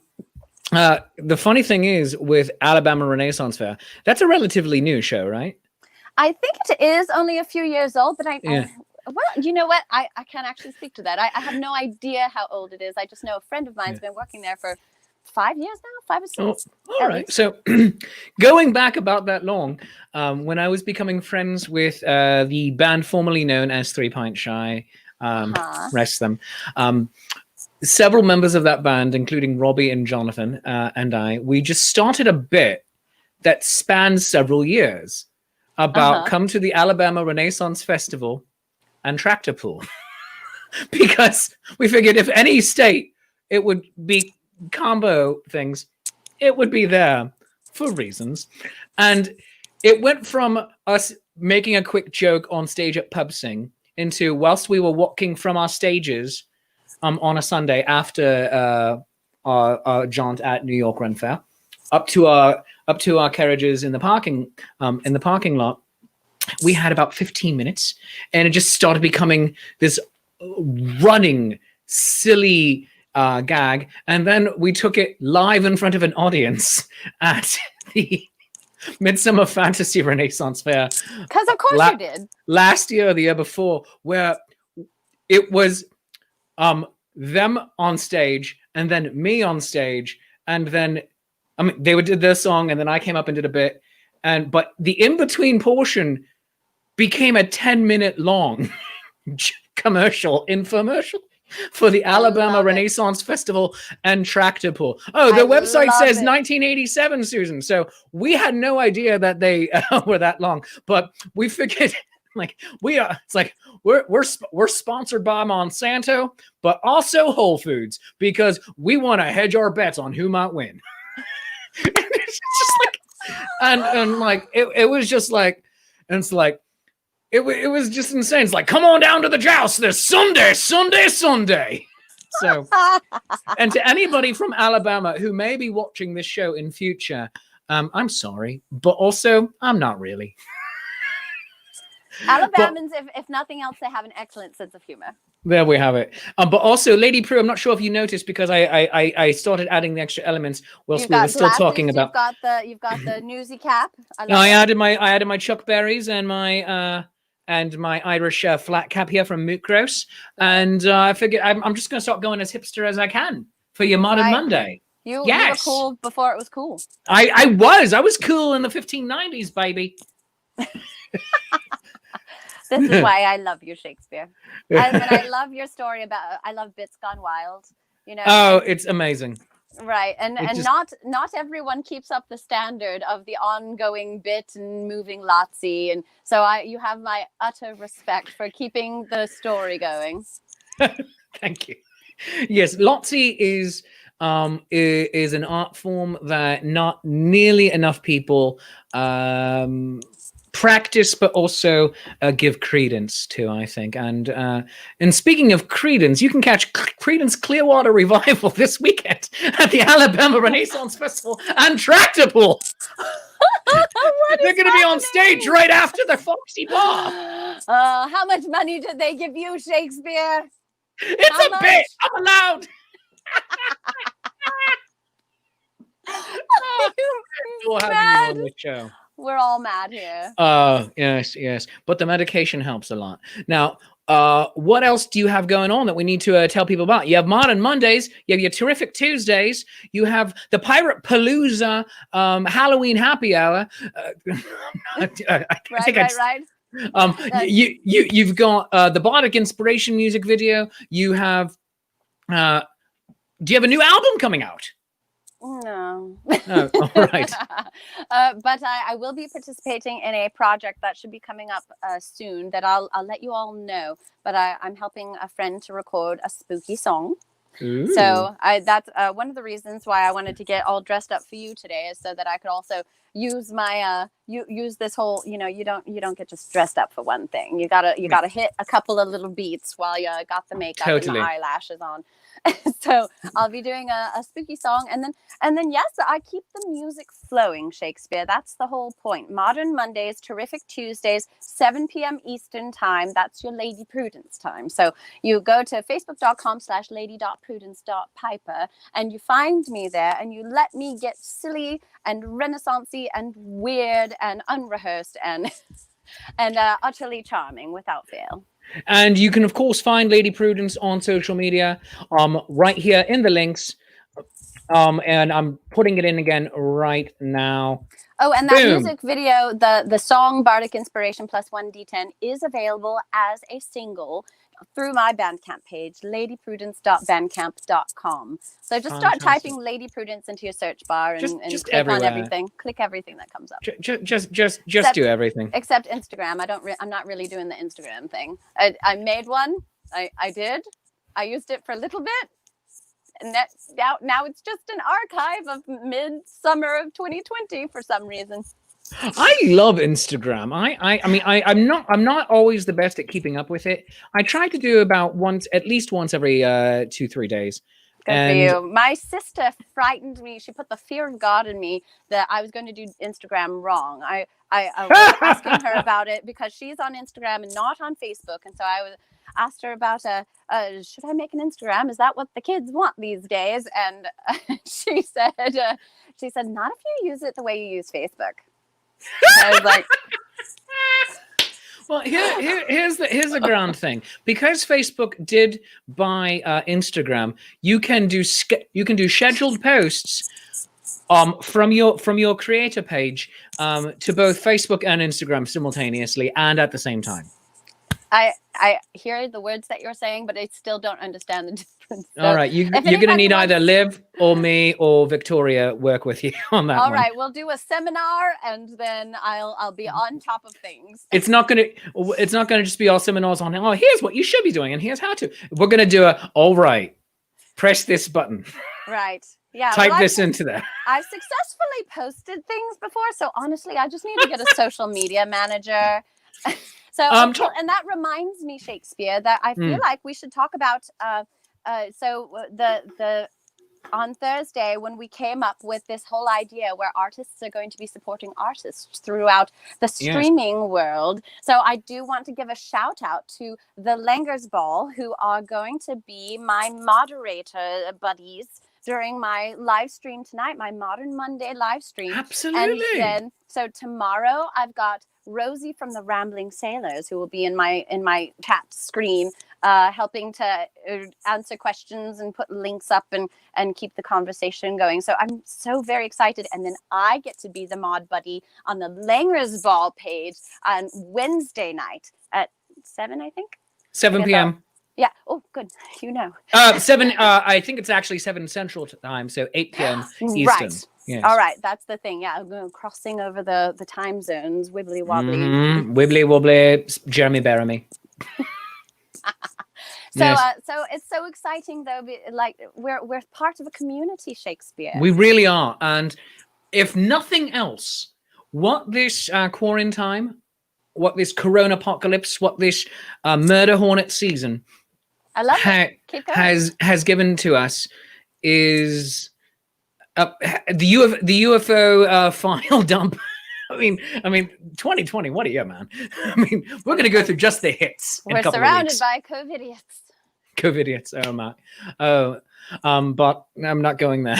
the funny thing is with Alabama Renaissance Fair, that's a relatively new show, right? I think it is only a few years old, but well, you know what? I can't actually speak to that. I have no idea how old it is. I just know a friend of mine's been working there for 5 years now, 5 or 6. Oh, all right. Least. So going back about that long, when I was becoming friends with the band formerly known as 3 Pint Shy, rest them, several members of that band, including Robbie and Jonathan and I, we just started a bit that spans several years about come to the Alabama Renaissance Festival and tractor pull. Because we figured if any state it would be combo things, it would be there for reasons. And it went from us making a quick joke on stage at Pub Sing into, whilst we were walking from our stages on a Sunday after our jaunt at New York Run Fair, up to our carriages in the parking lot, we had about 15 minutes, and it just started becoming this running, silly gag. And then we took it live in front of an audience at the Midsummer Fantasy Renaissance Fair. Because of course you did. Last year or the year before, where it was them on stage and then me on stage, and then they did their song, and then I came up and did a bit, but the in-between portion became a 10-minute long infomercial for the Alabama love it. Renaissance Festival and tractor pull. Oh, the I website love says it. 1987, Susan. So we had no idea that they were that long, but we figured like it's like we're sponsored by Monsanto, but also Whole Foods because we want to hedge our bets on who might win. It's just like, and like it was just like, and it's like it was just insane. It's like, come on down to the joust this Sunday. So, and to anybody from Alabama who may be watching this show in future, I'm sorry, but also I'm not really. Alabamans, if nothing else, they have an excellent sense of humor. There we have it. But also, Lady Prue, I'm not sure if you noticed because I started adding the extra elements whilst we were still talking about. You've got the newsy cap. I added my Chuck Berries and my Irish flat cap here from Moot Grouse, and I figured I'm just going to start going as hipster as I can for your Modern Monday. You were Yes. cool before it was cool. I was cool in the 1590s, baby. This is why I love you, Shakespeare. And I love your story about. I love Bits Gone Wild. You know. Oh, it's amazing. Right, and just... not everyone keeps up the standard of the ongoing bit and moving Lotsie, and so you have my utter respect for keeping the story going. Thank you. Yes, Lotsie is an art form that not nearly enough people practice, but also give credence to, I think. And speaking of credence, you can catch Credence Clearwater Revival this weekend at the Alabama Renaissance Festival and Tractor Pull. They're going to be on stage right after the Foxy Bar. How much money did they give you, Shakespeare? It's a bit. I'm allowed. We'll have you on the show. We're all mad here. Yes. But the medication helps a lot. Now, what else do you have going on that we need to tell people about? You have Modern Mondays. You have your Terrific Tuesdays. You have the Pirate Palooza Halloween Happy Hour. Right. You've got the Bardic Inspiration music video. You have. Do you have a new album coming out? No. Oh, all right. But I will be participating in a project that should be coming up soon that I'll let you all know. But I'm helping a friend to record a spooky song. Ooh. So that's one of the reasons why I wanted to get all dressed up for you today, is so that I could also use my use this whole, you don't get just dressed up for one thing. You gotta hit a couple of little beats while you got the makeup and the eyelashes on. So I'll be doing a spooky song, and then yes, I keep the music flowing, Shakespeare. That's the whole point. Modern Mondays, Terrific Tuesdays, 7 p.m. Eastern time. That's your Lady Prudence time. So you go to facebook.com/lady.prudence.piper and you find me there, and you let me get silly and renaissancey and weird and unrehearsed and utterly charming without fail. And you can, of course, find Lady Prudence on social media right here in the links. And I'm putting it in again right now. Oh, and that music video, the song Bardic Inspiration plus 1d10 is available as a single through my Bandcamp page, ladyprudence.bandcamp.com. So just start typing Lady Prudence into your search bar and just click everywhere. on everything. Click everything that comes up. Just do everything. Except Instagram. I'm not really doing the Instagram thing. I made one. I did. I used it for a little bit. And now it's just an archive of mid-summer of 2020 for some reason. I love Instagram. I'm not always the best at keeping up with it. I try to do about at least once every 2-3 days. Good for you. My sister frightened me. She put the fear of God in me that I was going to do Instagram wrong. I was asking her about it because she's on Instagram and not on Facebook, and so I asked her about should I make an Instagram? Is that what the kids want these days? And she said not if you use it the way you use Facebook. I was like, well, here's the grand thing. Because Facebook did buy Instagram, you can do scheduled posts from your creator page to both Facebook and Instagram simultaneously and at the same time. I hear the words that you're saying, but I still don't understand the difference. So All right, you're going to anybody need wants- either Liv or me or Victoria work with you on that all one. right, we'll do a seminar, and then I'll be on top of things. It's not gonna just be all seminars on, oh, here's what you should be doing and here's how to. We're gonna do all right, press this button, Right. Yeah. type well, this into there. I've successfully posted things before, so honestly, I just need to get a social media manager. So, and that reminds me, Shakespeare, that I feel like we should talk about. The on Thursday when we came up with this whole idea where artists are going to be supporting artists throughout the streaming world. So I do want to give a shout out to the Langers Ball, who are going to be my moderator buddies during my live stream tonight, my Modern Monday live stream. Absolutely. And then, so tomorrow I've got Rosie from the Rambling Sailors, who will be in my chat screen, helping to answer questions and put links up and keep the conversation going. So I'm so very excited. And then I get to be the mod buddy on the Langers Ball page on Wednesday night at 7, I think. 7 p.m. Yeah. Oh, good. You know. 7. I think it's actually 7 Central Time, so 8 p.m. Eastern. Right. Yes. All right. That's the thing. Yeah. I'm going crossing over the time zones, wibbly wobbly. Wibbly wobbly, Jeremy Beremy. So, Yes. So it's so exciting though. Like we're part of a community, Shakespeare. We really are. And if nothing else, what this quarantine, what this corona apocalypse, what this murder hornet season I love it. Keep going. has given to us is the UFO file dump. I mean, 2020. What a year, man! I mean, we're gonna go through just the hits. We're surrounded by COVIDiots. COVIDiots. Oh my. Oh, but I'm not going there.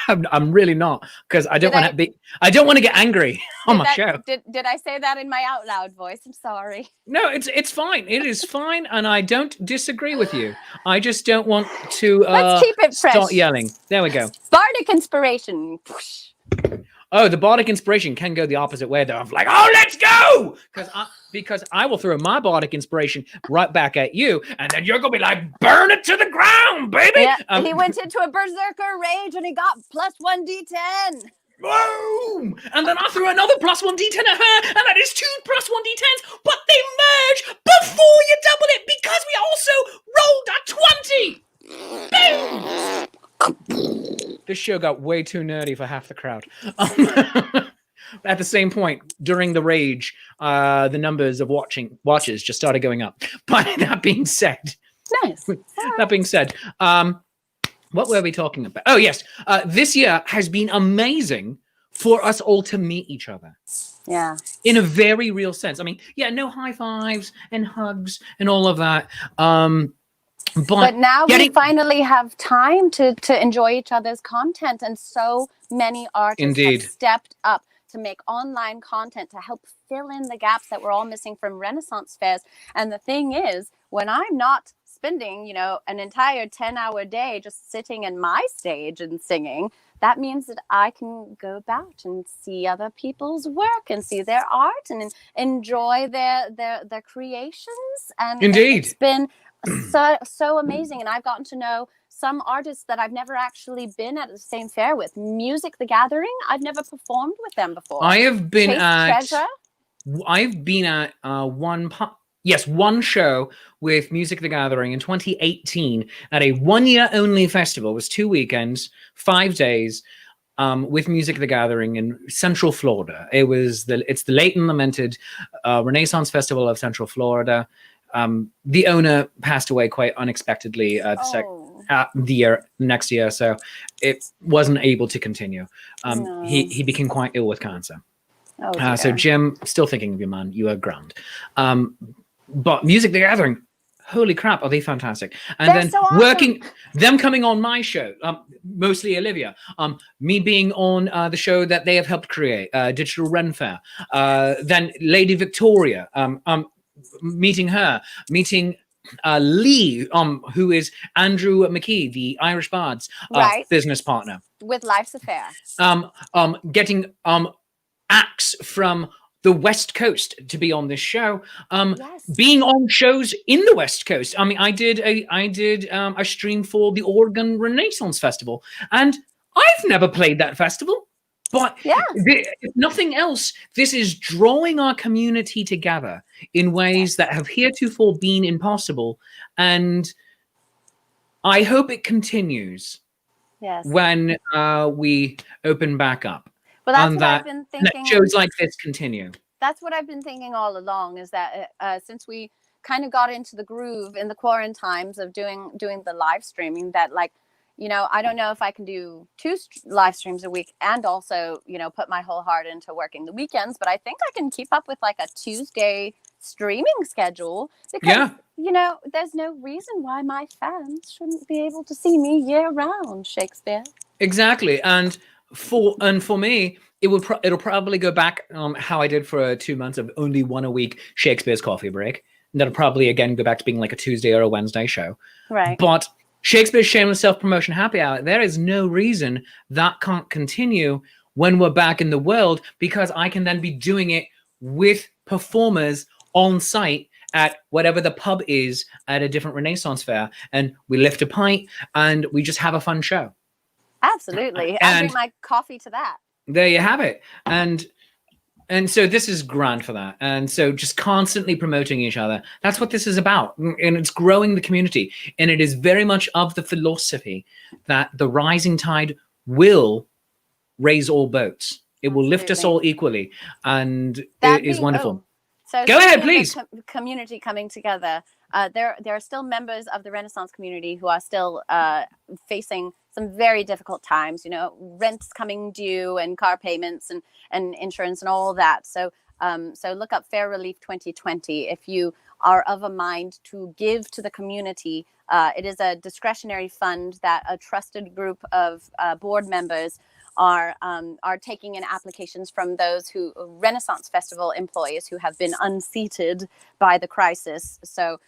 I'm really not, because I don't want to get angry on my show. Did I say that in my out loud voice? I'm sorry. No, it's fine. It is fine, and I don't disagree with you. I just don't want to Let's keep it fresh. start yelling. There we go. Bardic inspiration. Oh, the bardic inspiration can go the opposite way, though. I'm like, oh, let's go! Because I will throw my bardic inspiration right back at you, and then you're gonna be like, burn it to the ground, baby! Yeah, he went into a berserker rage and he got +1 D10. Boom! And then I threw another +1 D10 at her, and that is 2 +1 D10s, but they merge before you double it, because we also rolled a 20! Boom! This show got way too nerdy for half the crowd. At the same point, during the rage, the numbers of watchers just started going up. But that being said, Nice. what were we talking about? Oh, yes. This year has been amazing for us all to meet each other. Yeah. In a very real sense. I mean, yeah, no high fives and hugs and all of that. But now we finally have time to enjoy each other's content, and so many artists have stepped up to make online content to help fill in the gaps that we're all missing from Renaissance fairs. And the thing is, when I'm not spending, an entire 10-hour day just sitting in my stage and singing, that means that I can go about and see other people's work and see their art and enjoy their creations. And Indeed. It's been so amazing. And I've gotten to know some artists that I've never actually been at the same fair with. Music the Gathering, I've never performed with them before. I've been Treasure. at one show with Music the Gathering in 2018 at a 1-year only festival. It was 2 weekends, 5 days, with Music the Gathering in Central Florida. It's the late and lamented Renaissance Festival of Central Florida. The owner passed away quite unexpectedly the next year, so it wasn't able to continue. He became quite ill with cancer. So Jim, still thinking of you, man. You are grand. But Music the Gathering, holy crap, are they fantastic? And They're then so awesome. them coming on my show, mostly Olivia, me being on the show that they have helped create, Digital Ren Fair, then Lady Victoria, meeting her, meeting Lee, who is Andrew McKee, the Irish Bard's Right. business partner, With Life's Affair. getting acts from the West Coast to be on this show, Yes. being on shows in the West Coast. I mean, I did a stream for the Oregon Renaissance Festival, and I've never played that festival. But Yeah. if nothing else, this is drawing our community together in ways that have heretofore been impossible. And I hope it continues Yes. when we open back up. Well, that's and what that, I've been and that thinking. shows like this continue. That's what I've been thinking all along, is that since we kind of got into the groove in the quarantine times of doing the live streaming, that, like, you know, I don't know if I can do 2 live streams a week and also, you know, put my whole heart into working the weekends, but I think I can keep up with like a Tuesday streaming schedule, because, you know, there's no reason why my fans shouldn't be able to see me year round, Shakespeare. Exactly. And for me, it'll probably go back how I did for 2 months of only 1 a week Shakespeare's coffee break. And that'll probably again go back to being like a Tuesday or a Wednesday show. Right. But Shakespeare's Shameless Self-Promotion Happy Hour, there is no reason that can't continue when we're back in the world, because I can then be doing it with performers on site at whatever the pub is at a different Renaissance fair, and we lift a pint and we just have a fun show. Absolutely. I'll drink my coffee to that. There you have it. And so this is grand for that. And so just constantly promoting each other. That's what this is about. And it's growing the community. And it is very much of the philosophy that the rising tide will raise all boats. It will lift us all equally. And it is wonderful. So go ahead, please. Community coming together. There are still members of the Renaissance community who are still facing some very difficult times, you know, rents coming due and car payments and insurance and all that. So so look up Fair Relief 2020 if you are of a mind to give to the community. It is a discretionary fund that a trusted group of board members are taking in applications from those who Renaissance Festival employees who have been unseated by the crisis. So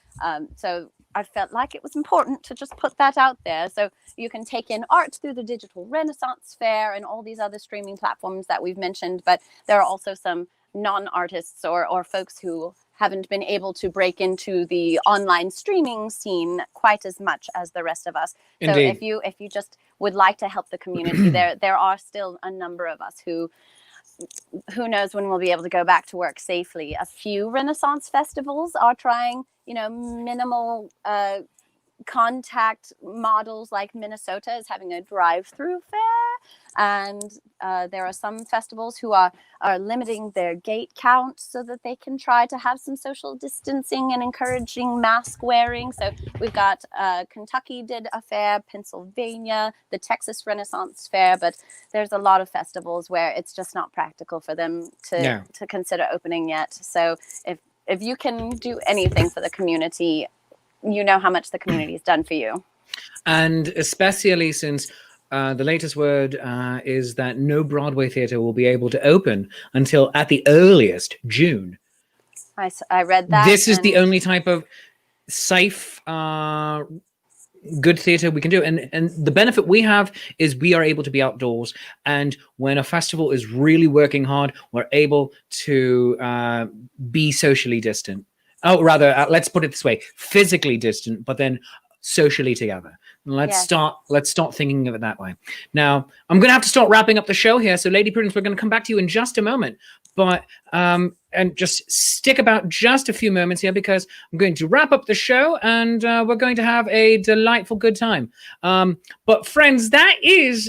so I felt like it was important to just put that out there. So you can take in art through the Digital Renaissance Fair and all these other streaming platforms that we've mentioned, but there are also some non-artists or folks who haven't been able to break into the online streaming scene quite as much as the rest of us. Indeed. So if you just would like to help the community, there are still a number of us who knows when we'll be able to go back to work safely. A few Renaissance festivals are trying, you know, minimal contact models, like Minnesota is having a drive-through fair. And there are some festivals who are limiting their gate count so that they can try to have some social distancing and encouraging mask wearing. So we've got Kentucky did a fair, Pennsylvania, the Texas Renaissance Fair, but there's a lot of festivals where it's just not practical for them to consider opening yet. So if you can do anything for the community, you know how much the community has done for you. And especially since the latest word is that no Broadway theater will be able to open until at the earliest June. I read that. This is the only type of safe, good theater we can do. And the benefit we have is we are able to be outdoors. And when a festival is really working hard, we're able to be socially distant. Oh, rather, let's put it this way, physically distant, but then socially together. Let's start thinking of it that way. Now, I'm going to have to start wrapping up the show here. So, Lady Prudence, we're going to come back to you in just a moment. But and just stick about just a few moments here, because I'm going to wrap up the show and we're going to have a delightful good time. But friends, that is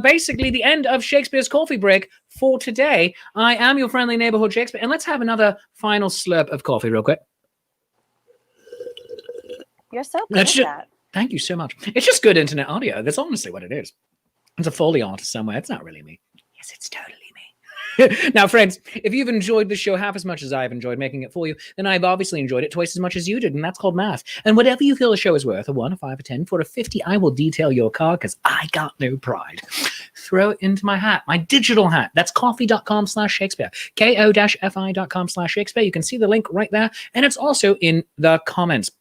basically the end of Shakespeare's Coffee Break for today. I am your friendly neighborhood Shakespeare, and let's have another final slurp of coffee real quick. You're so good at that. Thank you so much. It's just good internet audio. That's honestly what it is. It's a Foley artist somewhere. It's not really me. Yes, it's totally me. Now, friends, if you've enjoyed the show half as much as I've enjoyed making it for you, then I've obviously enjoyed it twice as much as you did, and that's called math. And whatever you feel the show is worth, a 1, a 5, a 10, for a 50, I will detail your card, because I got no pride. Throw it into my hat, my digital hat. That's coffee.com/Shakespeare, ko-fi.com/Shakespeare. You can see the link right there, and it's also in the comments.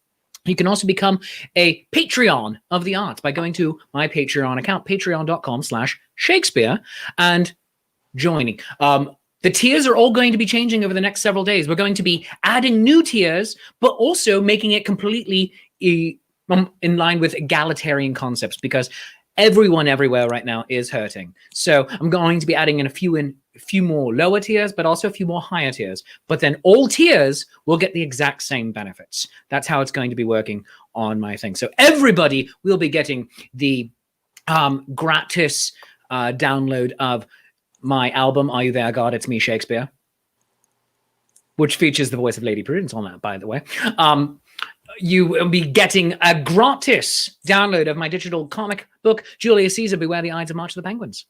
You can also become a Patreon of the arts by going to my Patreon account, patreon.com/Shakespeare, and joining. The tiers are all going to be changing over the next several days. We're going to be adding new tiers, but also making it completely in line with egalitarian concepts, because everyone everywhere right now is hurting. So I'm going to be adding in a few more lower tiers, but also a few more higher tiers. But then all tiers will get the exact same benefits. That's how it's going to be working on my thing. So everybody will be getting the gratis download of my album, Are You There, God? It's Me, Shakespeare, which features the voice of Lady Prudence on that, by the way. You will be getting a gratis download of my digital comic book, Julius Caesar, Beware the Ides of March of the Penguins.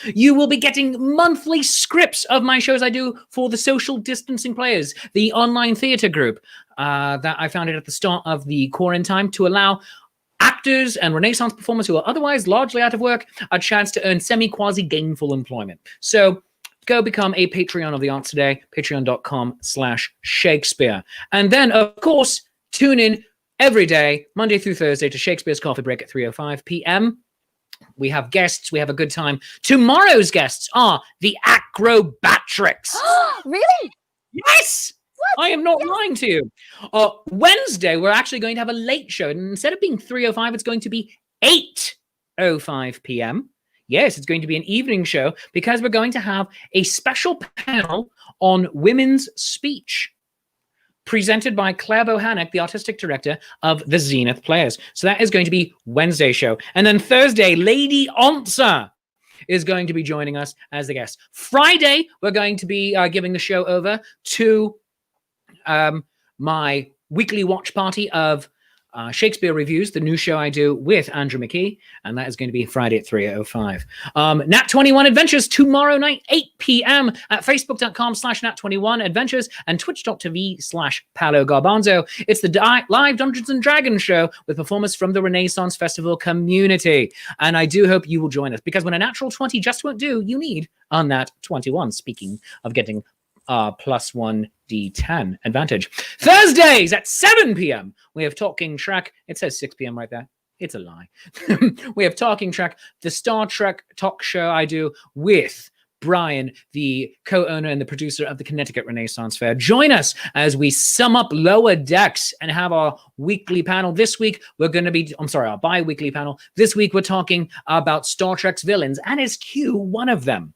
You will be getting monthly scripts of my shows I do for the Social Distancing Players, the online theater group that I founded at the start of the quarantine to allow actors and Renaissance performers who are otherwise largely out of work a chance to earn semi-quasi-gainful employment. So go become a Patreon of the arts today, patreon.com/Shakespeare. And then, of course, tune in every day, Monday through Thursday, to Shakespeare's Coffee Break at 3:05 p.m. We have guests. We have a good time. Tomorrow's guests are the Acrobatrix. Really? Yes! I am not lying to you. Wednesday, we're actually going to have a late show. And instead of being 3:05, it's going to be 8:05 p.m. Yes, it's going to be an evening show because we're going to have a special panel on women's speech presented by Claire Bohannock, the artistic director of the Zenith Players. So that is going to be Wednesday's show. And then Thursday, Lady Answer is going to be joining us as the guest. Friday, we're going to be giving the show over to my weekly watch party of Shakespeare Reviews, the new show I do with Andrew McKee, and that is going to be Friday at 3:05. Nat 21 Adventures tomorrow night, 8 p.m. at facebook.com/Nat21 Adventures and twitch.tv/Paolo Garbanzo. It's the live Dungeons and Dragons show with performers from the Renaissance Festival community. And I do hope you will join us, because when a natural 20 just won't do, you need a Nat 21. Speaking of getting +1 D10 advantage. Thursdays at 7 p.m. we have Talking Trek. It says 6 p.m. right there. It's a lie. We have Talking Trek, the Star Trek talk show I do with Brian, the co-owner and the producer of the Connecticut Renaissance Fair. Join us as we sum up Lower Decks and have our weekly panel. This week, we're going to be, our bi-weekly panel. This week, we're talking about Star Trek's villains, and is Q one of them?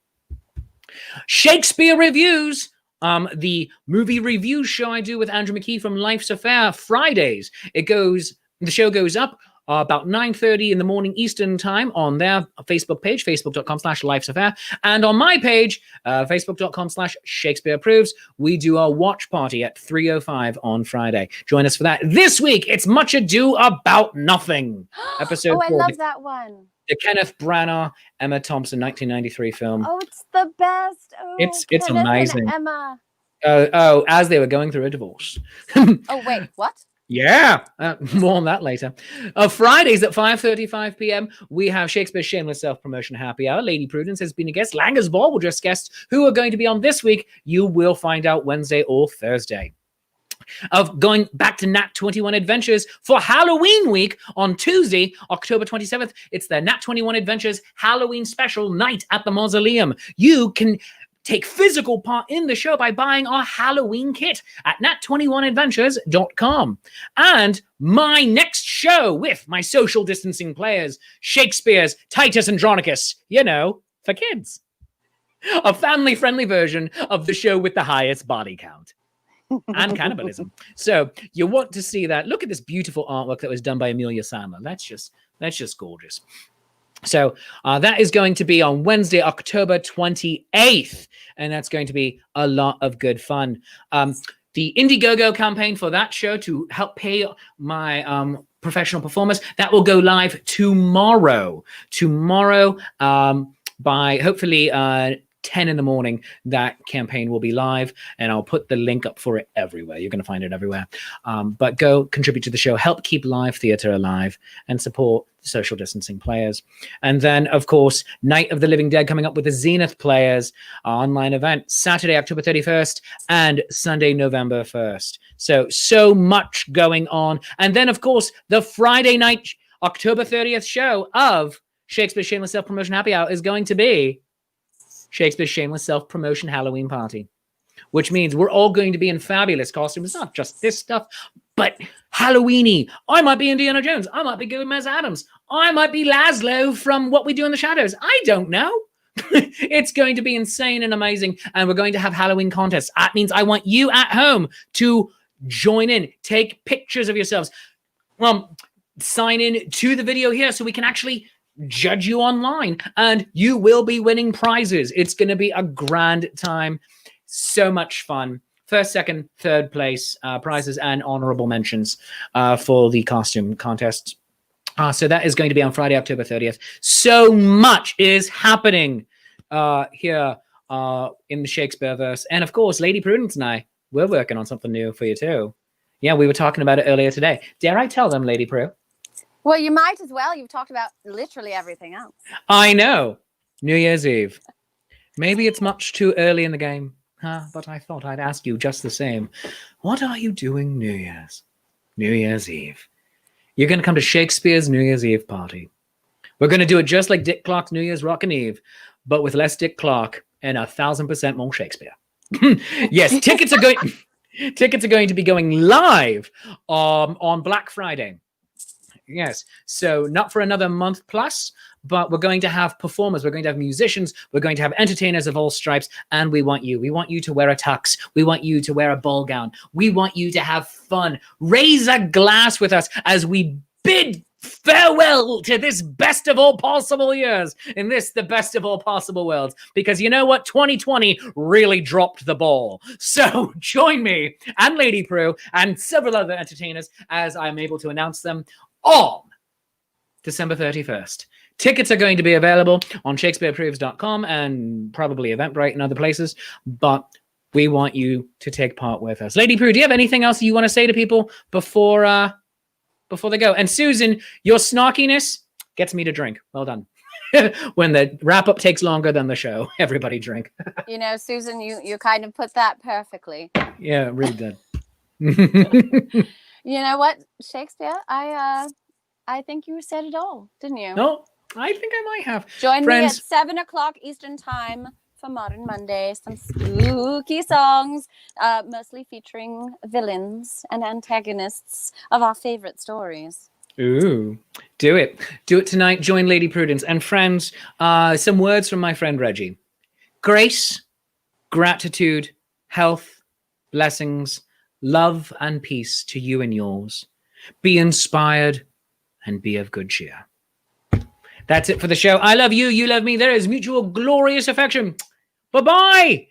Shakespeare Reviews, the movie review show I do with Andrew McKee from Life's Affair, Fridays. The show goes up about 9:30 in the morning Eastern time on their Facebook page, facebook.com/Life's Affair, and on my page, facebook.com/Shakespeare Proves. We do our watch party at 3:05 on Friday. Join us for that. This week, it's Much Ado About Nothing. Episode 4. I love that one. The Kenneth Branagh, Emma Thompson, 1993 film. Oh, it's the best. Oh, It's Kenneth and amazing. Emma. As they were going through a divorce. Oh, wait, what? Yeah, more on that later. Fridays at 5:35 p.m. we have Shakespeare's Shameless Self-Promotion Happy Hour. Lady Prudence has been a guest. Langer's Ball will just guests who are going to be on this week. You will find out Wednesday or Thursday. Of going back to Nat 21 Adventures for Halloween week on Tuesday, October 27th. It's the Nat 21 Adventures Halloween special night at the Mausoleum. You can take physical part in the show by buying our Halloween kit at nat21adventures.com. And my next show with my Social Distancing Players, Shakespeare's Titus Andronicus, for kids. A family-friendly version of the show with the highest body count. And cannibalism. So you want to see that. Look at this beautiful artwork that was done by Amelia Sandler. That's just gorgeous. So that is going to be on Wednesday, October 28th. And that's going to be a lot of good fun. The Indiegogo campaign for that show to help pay my professional performers, that will go live tomorrow. By hopefully 10 in the morning, that campaign will be live, and I'll put the link up for it everywhere. You're going to find it everywhere. But go contribute to the show, help keep live theater alive, and support social distancing players. And then, of course, Night of the Living Dead coming up with the Zenith Players online event, Saturday, October 31st, and Sunday, November 1st. So much going on. And then, of course, the Friday night, October 30th show of Shakespeare's Shameless Self-Promotion Happy Hour is going to be Shakespeare's Shameless Self-Promotion Halloween Party, which means we're all going to be in fabulous costumes. Not just this stuff, but Halloween-y. I might be Indiana Jones. I might be Gomez Adams. I might be Laszlo from What We Do in the Shadows. I don't know. It's going to be insane and amazing. And we're going to have Halloween contests. That means I want you at home to join in. Take pictures of yourselves. Sign in to the video here so we can actually judge you online. And you will be winning prizes. It's going to be a grand time. So much fun. First, second, third place prizes and honorable mentions for the costume contest. So that is going to be on Friday, October 30th. So much is happening here in the Shakespeare-verse. And of course, Lady Prudence and I, we're working on something new for you too. Yeah, we were talking about it earlier today. Dare I tell them, Lady Prue? Well, you might as well. You've talked about literally everything else. I know. New Year's Eve. Maybe it's much too early in the game, but I thought I'd ask you just the same. What are you doing New Year's Eve? You're going to come to Shakespeare's New Year's Eve party. We're going to do it just like Dick Clark's New Year's Rockin' Eve, but with less Dick Clark and 1,000% more Shakespeare. Yes, tickets are going to be going live on Black Friday. Yes, so not for another month plus, but we're going to have performers, we're going to have musicians, we're going to have entertainers of all stripes, and we want you. We want you to wear a tux. We want you to wear a ball gown. We want you to have fun. Raise a glass with us as we bid farewell to this best of all possible years in this, the best of all possible worlds. Because you know what? 2020 really dropped the ball. So join me and Lady Prue and several other entertainers as I'm able to announce them on December 31st. Tickets are going to be available on shakespeareproves.com and probably Eventbrite and other places, but we want you to take part with us. Lady Prue, do you have anything else you want to say to people before they go? And Susan, your snarkiness gets me to drink. Well done. When the wrap-up takes longer than the show, everybody drink. You know, Susan, you kind of put that perfectly. Yeah, it really did. You know what, Shakespeare? I think you said it all, didn't you? No, I think I might have. Join Friends, me at 7:00 Eastern Time for Modern Monday. Some spooky songs, mostly featuring villains and antagonists of our favorite stories. Ooh, do it. Do it tonight. Join Lady Prudence. And friends, some words from my friend Reggie. Grace, gratitude, health, blessings, love and peace to you and yours. Be inspired and be of good cheer. That's it for the show. I love you. You love me. There is mutual glorious affection. Bye-bye.